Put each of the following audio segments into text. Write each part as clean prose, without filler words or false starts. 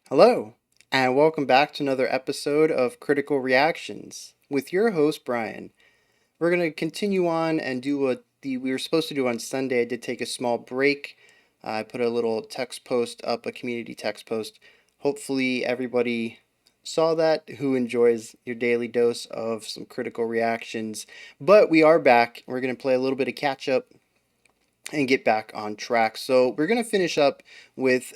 Hello, and welcome back to another episode of Critical Reactions with your host, Bryan. We're going to continue on and do what we were supposed to do on Sunday. I did take a small break. I put a little text post up, a community text post. Hopefully, everybody saw that who enjoys your daily dose of some critical reactions. But we are back. We're going to play a little bit of catch up and get back on track. So we're going to finish up with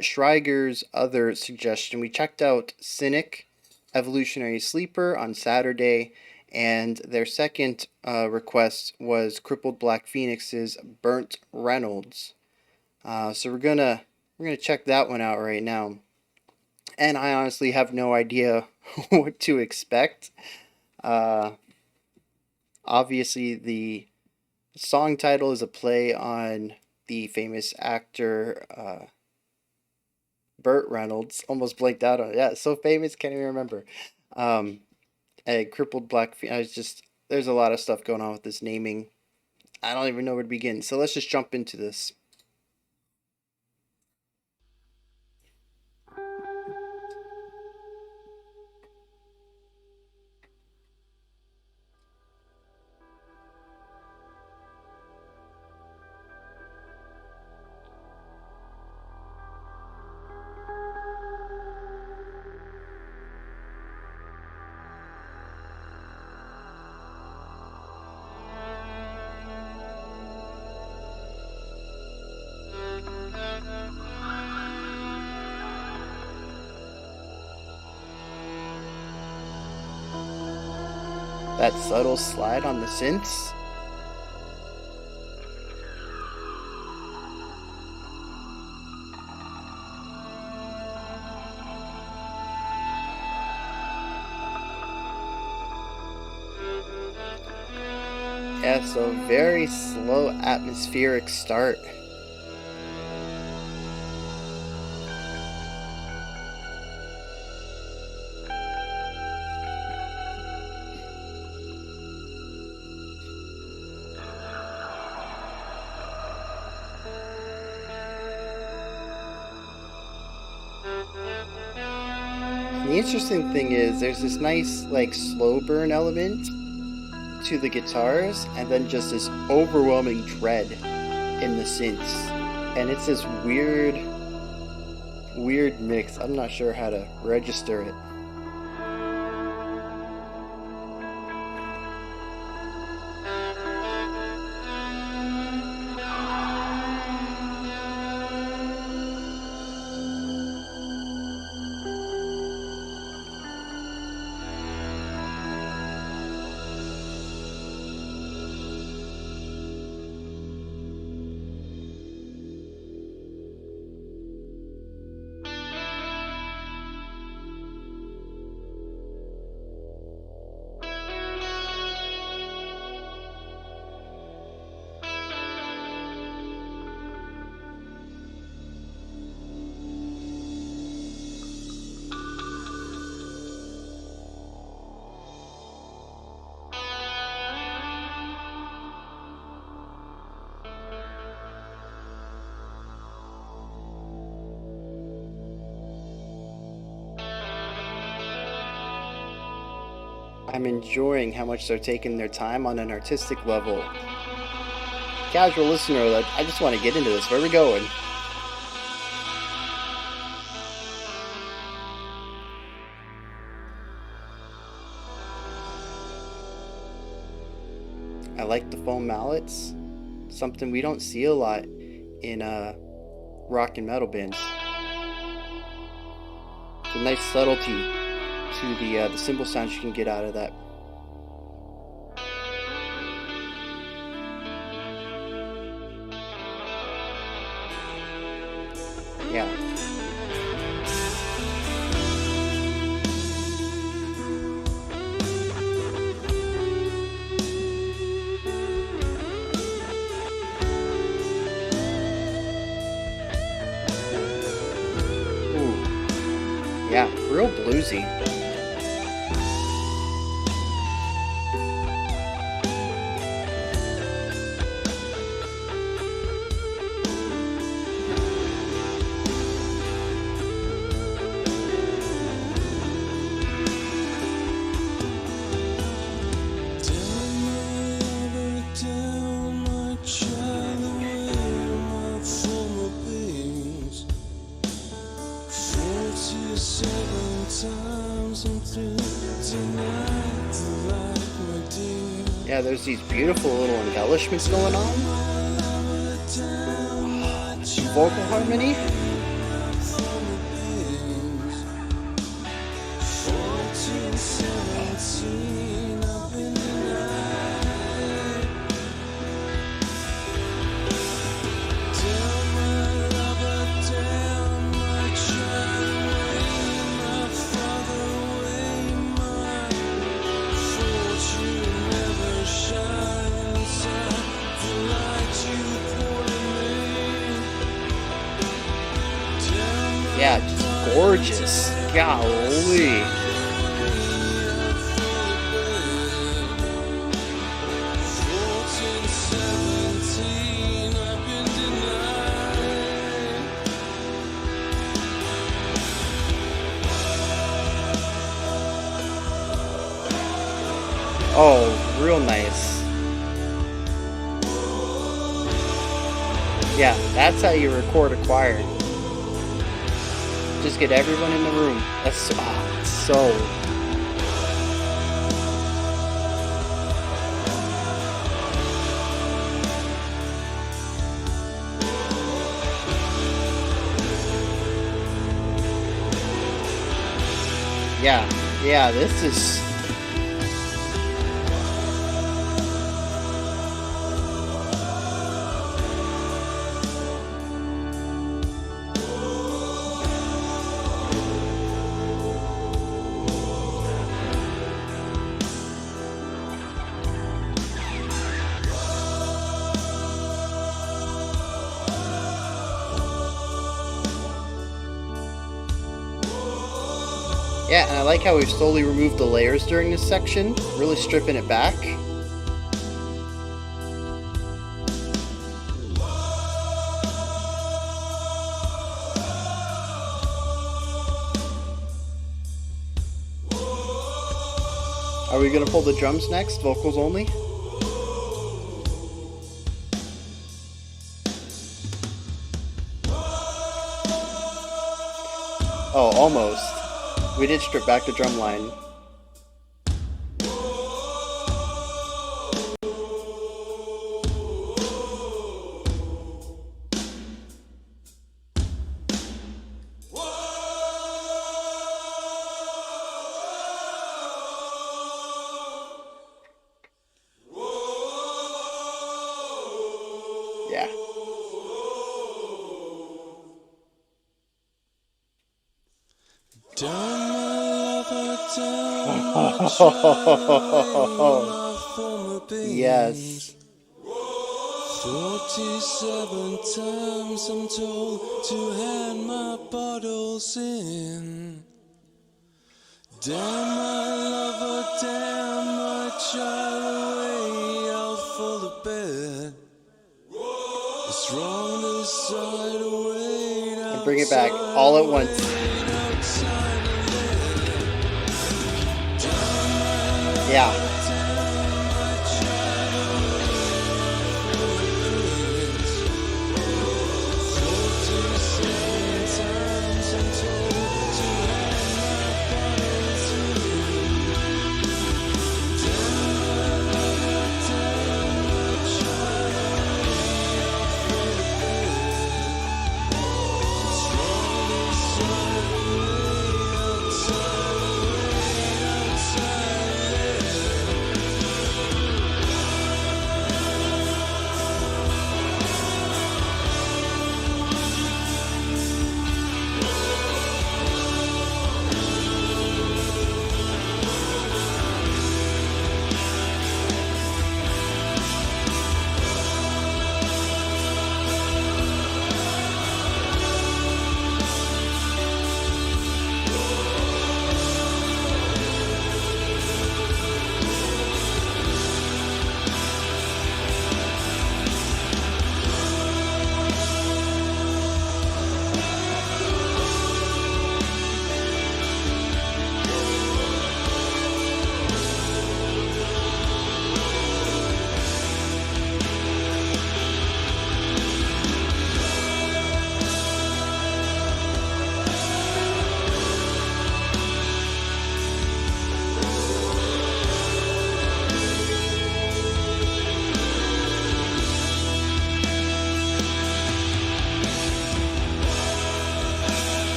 Schreiger's other suggestion. We checked out Cynic, Evolutionary Sleeper on Saturday, and their second request was Crippled Black Phoenix's Burnt Reynolds. So we're gonna check that one out right now. And I honestly have no idea what to expect. Uh, Obviously, the song title is a play on the famous actor Burt Reynolds. Almost blanked out on it. Yeah, so famous, can't even remember. Um, a crippled black. I was just there's a lot of stuff going on with this naming. I don't even know where to begin. So let's just jump into this. That subtle slide on the synths. Yeah, so very slow atmospheric start. And the interesting thing is there's this nice like slow burn element to the guitars and then just this overwhelming dread in the synths. And it's this weird mix. I'm not sure how to register it. I'm enjoying how much they're taking their time on an artistic level. Casual listener, like, I just want to get into this. Where are we going? I like the foam mallets. Something we don't see a lot in rock and metal bands. It's a nice subtlety to the cymbal sounds you can get out of that. Yeah. Ooh. Yeah, real bluesy. Yeah, there's these beautiful little embellishments going on. Vocal harmony. Yeah, just gorgeous. Golly. Oh, real nice. Yeah, that's how you record a choir. Just get everyone in the room. That's so. Yeah, this is. Yeah, and I like how we've slowly removed the layers during this section, really stripping it back. Are we gonna pull the drums next? Vocals only? Oh, almost. We did strip back the drum line. Yeah. Yes. 47 times I'm told to hand my bottles in. Damn my lover, damn my child, away out for the bed. It's wrong to side away. And bring it back all at once. Yeah.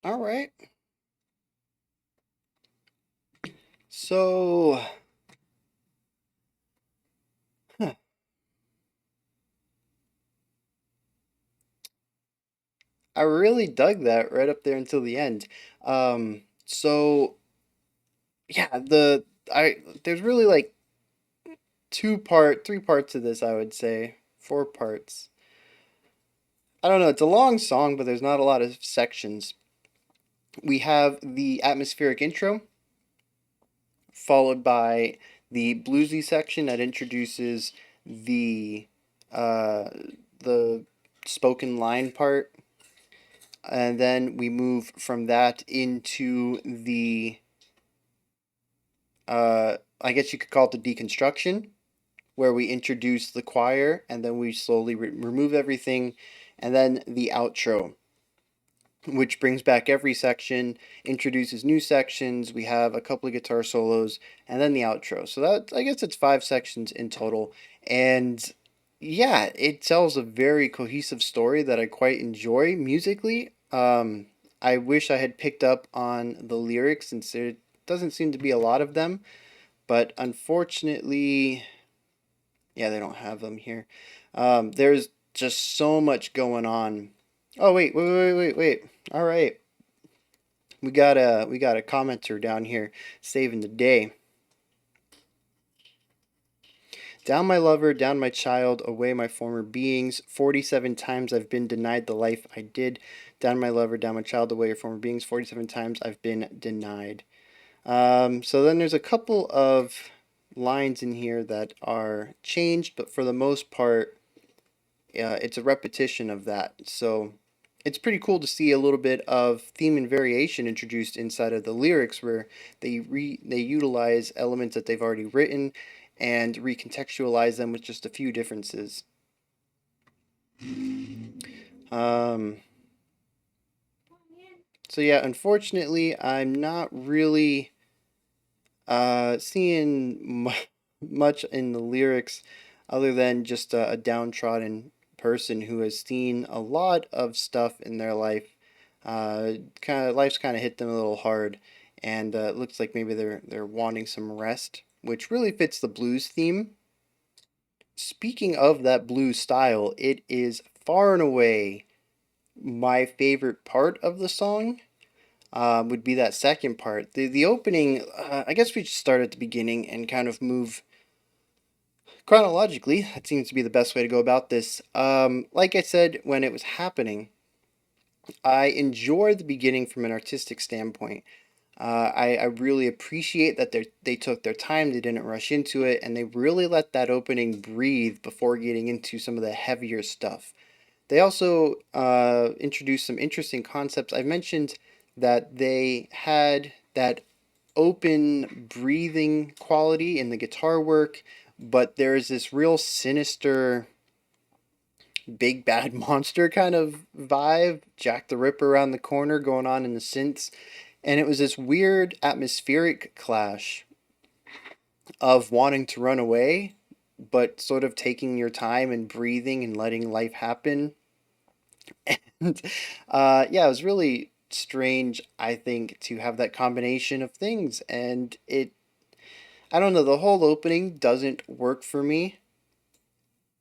All right. So, huh, I really dug that right up there until the end. So yeah, I there's really like three parts to this, I would say. Four parts. I don't know, it's a long song, but there's not a lot of sections. We have the atmospheric intro, followed by the bluesy section that introduces the uh the spoken line part, and then we move from that into the I guess you could call it the deconstruction, where we introduce the choir and then we slowly remove everything, and then the outro, which brings back every section, introduces new sections. We have a couple of guitar solos, and then the outro. So that, I guess it's five sections in total, and yeah, it tells a very cohesive story that I quite enjoy musically. I wish I had picked up on the lyrics since there doesn't seem to be a lot of them, but unfortunately, yeah, they don't have them here. There's just so much going on. Oh wait. All right, we got a commenter down here saving the day. Down my lover, down my child, away my former beings. 47 times I've been denied the life I did. Down my lover, down my child, away your former beings. 47 times I've been denied. So then there's a couple of lines in here that are changed, but for the most part, it's a repetition of that. So it's pretty cool to see a little bit of theme and variation introduced inside of the lyrics, where they utilize elements that they've already written and recontextualize them with just a few differences. Um, so yeah, unfortunately, I'm not really seeing much in the lyrics other than just a downtrodden person who has seen a lot of stuff in their life. Life's kind of hit them a little hard, and it looks like maybe they're wanting some rest, which really fits the blues theme. Speaking of that blues style, it is far and away my favorite part of the song. Would be that second part. The opening, I guess we should start at the beginning and kind of move chronologically. That seems to be the best way to go about this. Like I said, when it was happening, I enjoyed the beginning from an artistic standpoint. I really appreciate that they took their time, they didn't rush into it, and they really let that opening breathe before getting into some of the heavier stuff. They also introduced some interesting concepts. I mentioned that they had that open breathing quality in the guitar work, but there's this real sinister big bad monster kind of vibe, Jack the Ripper around the corner going on in the synths. And it was this weird atmospheric clash of wanting to run away, but sort of taking your time and breathing and letting life happen. And yeah, it was really strange, I think, to have that combination of things. And I don't know, the whole opening doesn't work for me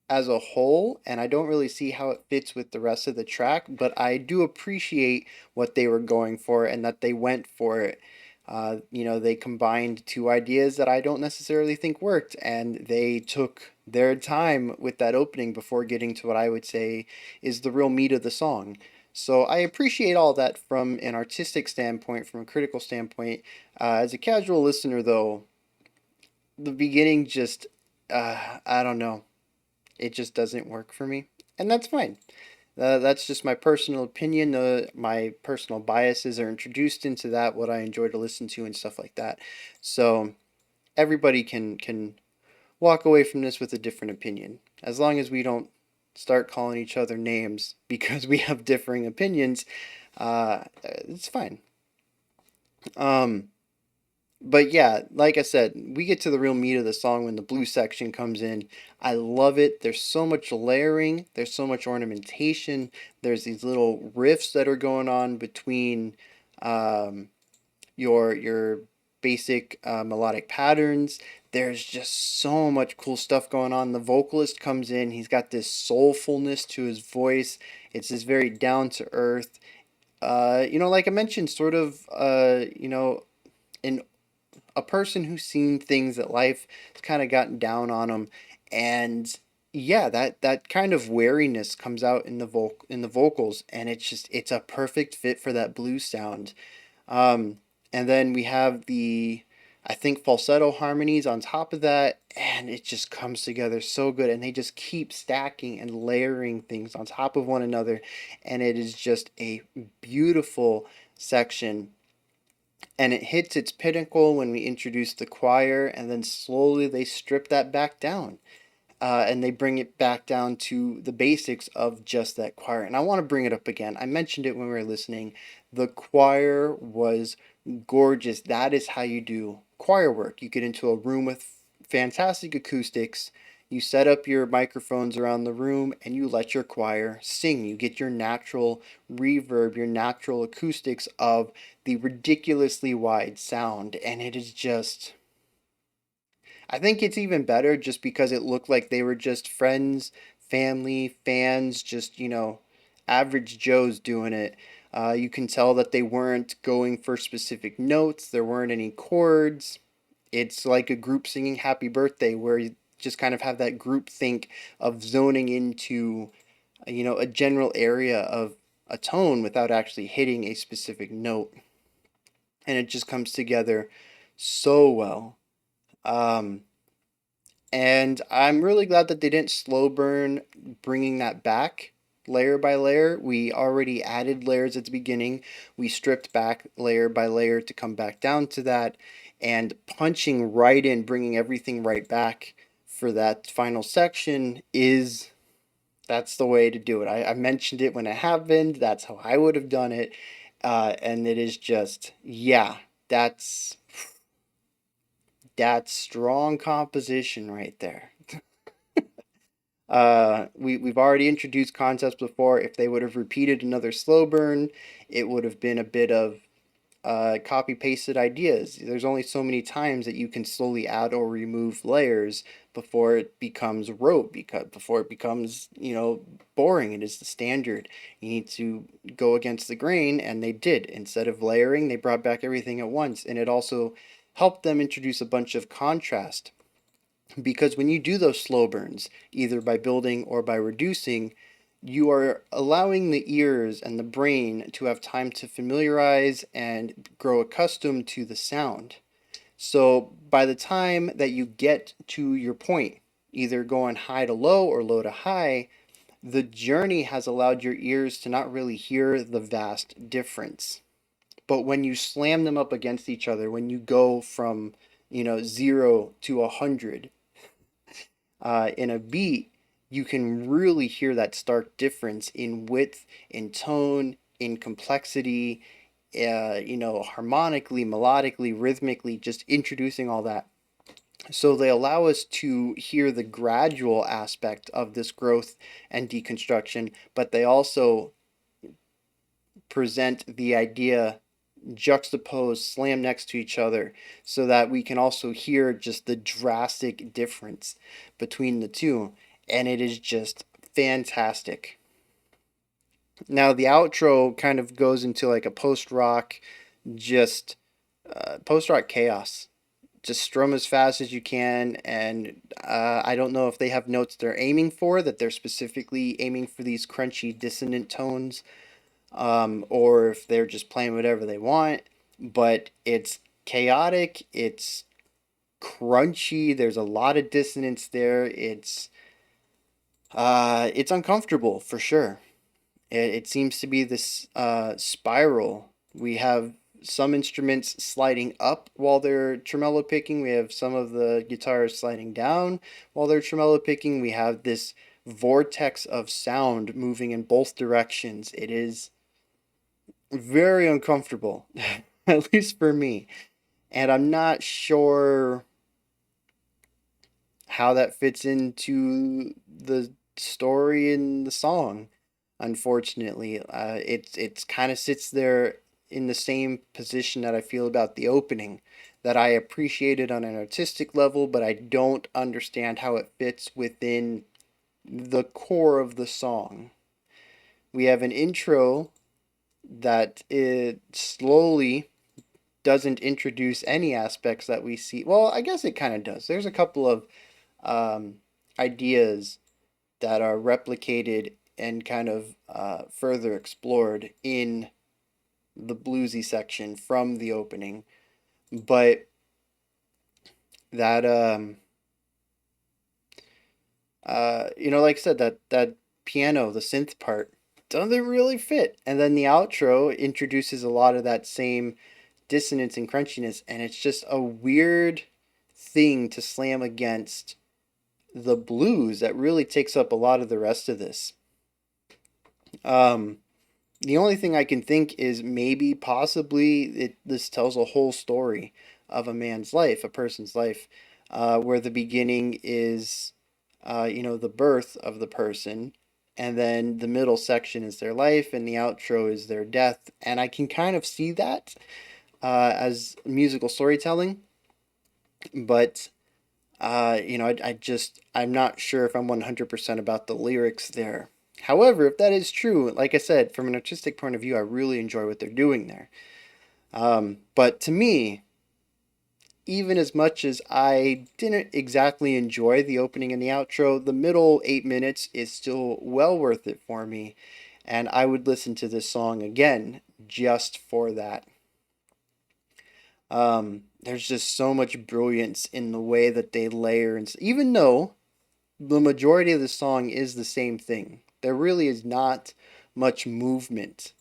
as a whole, and I don't really see how it fits with the rest of the track, but I do appreciate what they were going for and that they went for it. They combined two ideas that I don't necessarily think worked, and they took their time with that opening before getting to what I would say is the real meat of the song. So I appreciate all that from an artistic standpoint, from a critical standpoint. As a casual listener, though, the beginning just, I don't know, it just doesn't work for me, and that's fine. That's just my personal opinion. My personal biases are introduced into that, what I enjoy to listen to, and stuff like that. So everybody can walk away from this with a different opinion, as long as we don't start calling each other names because we have differing opinions. It's fine. Um, but yeah, like I said, we get to the real meat of the song when the blues section comes in. I love it. There's so much layering, there's so much ornamentation, there's these little riffs that are going on between um, your basic melodic patterns. There's just so much cool stuff going on. The vocalist comes in, he's got this soulfulness to his voice. It's this very down to earth. Like I mentioned, sort of, an a person who's seen things that life has kind of gotten down on them, and yeah, that kind of wariness comes out in the vocals, and it's a perfect fit for that blues sound. Um, and then we have the, I think, falsetto harmonies on top of that, and it just comes together so good. And they just keep stacking and layering things on top of one another, and it is just a beautiful section. And it hits its pinnacle when we introduce the choir, and then slowly they strip that back down. And they bring it back down to the basics of just that choir. And I want to bring it up again. I mentioned it when we were listening. The choir was gorgeous. That is how you do choir work. You get into a room with fantastic acoustics. You set up your microphones around the room and you let your choir sing. You get your natural reverb, your natural acoustics of the ridiculously wide sound. And it is just, I think it's even better just because it looked like they were just friends, family, fans, just, average Joes doing it. You can tell that they weren't going for specific notes, there weren't any chords. It's like a group singing Happy Birthday where you just kind of have that group think of zoning into, a general area of a tone without actually hitting a specific note. And it just comes together so well. Um, And I'm really glad that they didn't slow burn bringing that back layer by layer. We already added layers at the beginning. We stripped back layer by layer to come back down to that. And punching right in, bringing everything right back for that final section that's the way to do it. I mentioned it when it happened. That's how I would have done it. And it is just, yeah, that's that's strong composition right there. We've already introduced concepts before. If they would have repeated another slow burn, it would have been a bit of copy pasted ideas. There's only so many times that you can slowly add or remove layers before it becomes rote, because before it becomes boring. It is the standard. You need to go against the grain, and they did. Instead of layering, they brought back everything at once, and it also helped them introduce a bunch of contrast, because when you do those slow burns, either by building or by reducing, you are allowing the ears and the brain to have time to familiarize and grow accustomed to the sound. So by the time that you get to your point, either going high to low or low to high, the journey has allowed your ears to not really hear the vast difference. But when you slam them up against each other, when you go from 0 to 100 in a beat, you can really hear that stark difference in width, in tone, in complexity, harmonically, melodically, rhythmically, just introducing all that. So they allow us to hear the gradual aspect of this growth and deconstruction, but they also present the idea juxtaposed, slammed next to each other, so that we can also hear just the drastic difference between the two. And it is just fantastic. Now, the outro kind of goes into like a post rock, just post rock chaos. Just strum as fast as you can, and I don't know if they have notes they're aiming for, that they're specifically aiming for these crunchy dissonant tones, or if they're just playing whatever they want. But it's chaotic, it's crunchy. There's a lot of dissonance there. It's uncomfortable for sure. It seems to be this spiral. We have some instruments sliding up while they're tremolo picking. We have some of the guitars sliding down while they're tremolo picking. We have this vortex of sound moving in both directions. It is very uncomfortable, at least for me. And I'm not sure how that fits into the story in the song. Unfortunately, it's kind of sits there in the same position that I feel about the opening, that I appreciate it on an artistic level, but I don't understand how it fits within the core of the song. We have an intro that it slowly doesn't introduce any aspects that we see. Well, I guess it kind of does. There's a couple of um, ideas that are replicated and kind of further explored in the bluesy section from the opening, but that like I said, that piano, the synth part, doesn't really fit, and then the outro introduces a lot of that same dissonance and crunchiness, and it's just a weird thing to slam against the blues that really takes up a lot of the rest of this. Um, the only thing I can think is maybe possibly this tells a whole story of a man's life, a person's life, where the beginning is, the birth of the person, and then the middle section is their life, and the outro is their death. And I can kind of see that as musical storytelling, but I'm not sure if I'm 100% about the lyrics there. However, if that is true, like I said, from an artistic point of view, I really enjoy what they're doing there. But to me, even as much as I didn't exactly enjoy the opening and the outro, the middle 8 minutes is still well worth it for me. And I would listen to this song again just for that. There's just so much brilliance in the way that they layer, and even though the majority of the song is the same thing, there really is not much movement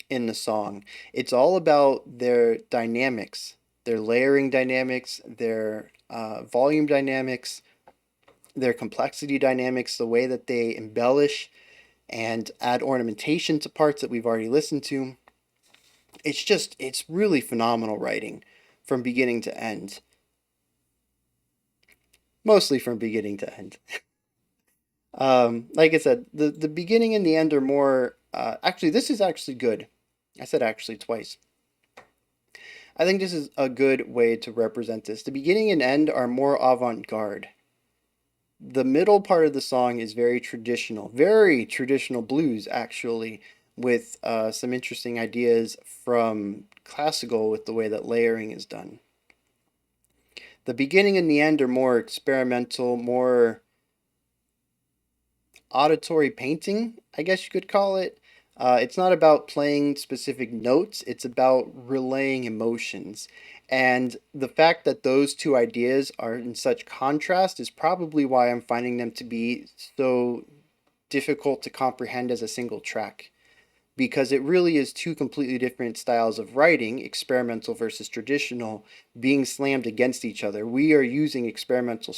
in the song. It's all about their dynamics, their layering dynamics, their volume dynamics, their complexity dynamics, the way that they embellish and add ornamentation to parts that we've already listened to. It's really phenomenal writing from beginning to end. Mostly from beginning to end. Like I said, the beginning and the end are more. Actually, this is actually good. I said actually twice. I think this is a good way to represent this. The beginning and end are more avant garde. The middle part of the song is very traditional blues, actually, with some interesting ideas from classical with the way that layering is done. The beginning and the end are more experimental, more auditory painting, I guess you could call it. It's not about playing specific notes, it's about relaying emotions. And the fact that those two ideas are in such contrast is probably why I'm finding them to be so difficult to comprehend as a single track. Because it really is two completely different styles of writing, experimental versus traditional, being slammed against each other. We are using experimental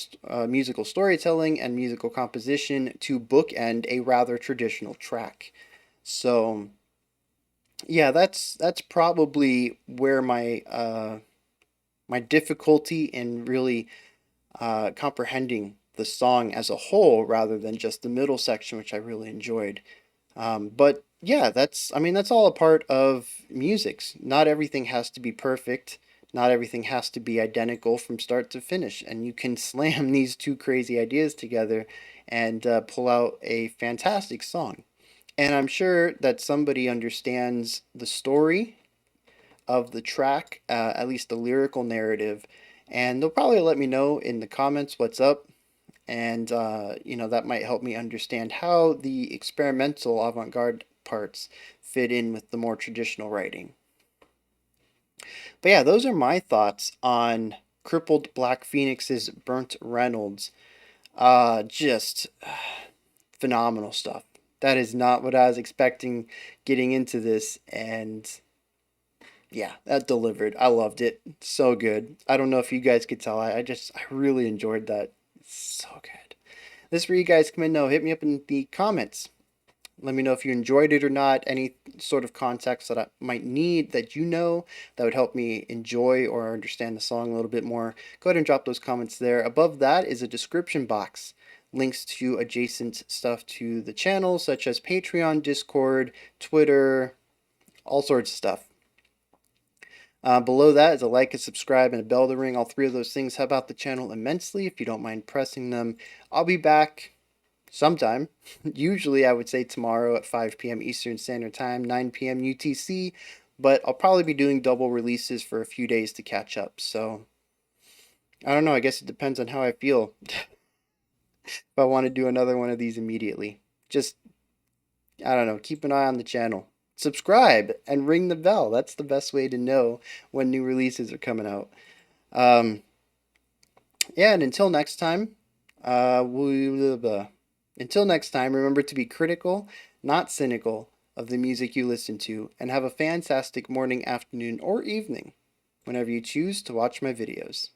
musical storytelling and musical composition to bookend a rather traditional track. So, yeah, that's probably where my difficulty in really comprehending the song as a whole, rather than just the middle section, which I really enjoyed. But yeah, that's all a part of music. Not everything has to be perfect. Not everything has to be identical from start to finish. And you can slam these two crazy ideas together and pull out a fantastic song. And I'm sure that somebody understands the story of the track, at least the lyrical narrative, and they'll probably let me know in the comments what's up, and that might help me understand how the experimental avant-garde parts fit in with the more traditional writing. But yeah, those are my thoughts on Crippled Black Phoenix's Burnt Reynolds. Just phenomenal stuff. That is not what I was expecting getting into this, and yeah, that delivered. I loved it. So good. I don't know if you guys could tell. I really enjoyed that. It's so good. This is where you guys come in. Know. Hit me up in the comments. Let me know if you enjoyed it or not. Any sort of context that I might need that that would help me enjoy or understand the song a little bit more. Go ahead and drop those comments there. Above that is a description box. Links to adjacent stuff to the channel, such as Patreon, Discord, Twitter, all sorts of stuff. Below that is a like, a subscribe, and a bell to ring. All three of those things help out the channel immensely. If you don't mind pressing them, I'll be back sometime. Usually, I would say tomorrow at 5 p.m. Eastern Standard Time, 9 p.m. UTC. But I'll probably be doing double releases for a few days to catch up. So, I don't know. I guess it depends on how I feel. If I want to do another one of these immediately. Just, I don't know. Keep an eye on the channel. Subscribe and ring the bell. That's the best way to know when new releases are coming out. Um, yeah, and until next time, remember to be critical, not cynical, of the music you listen to, and have a fantastic morning, afternoon, or evening whenever you choose to watch my videos.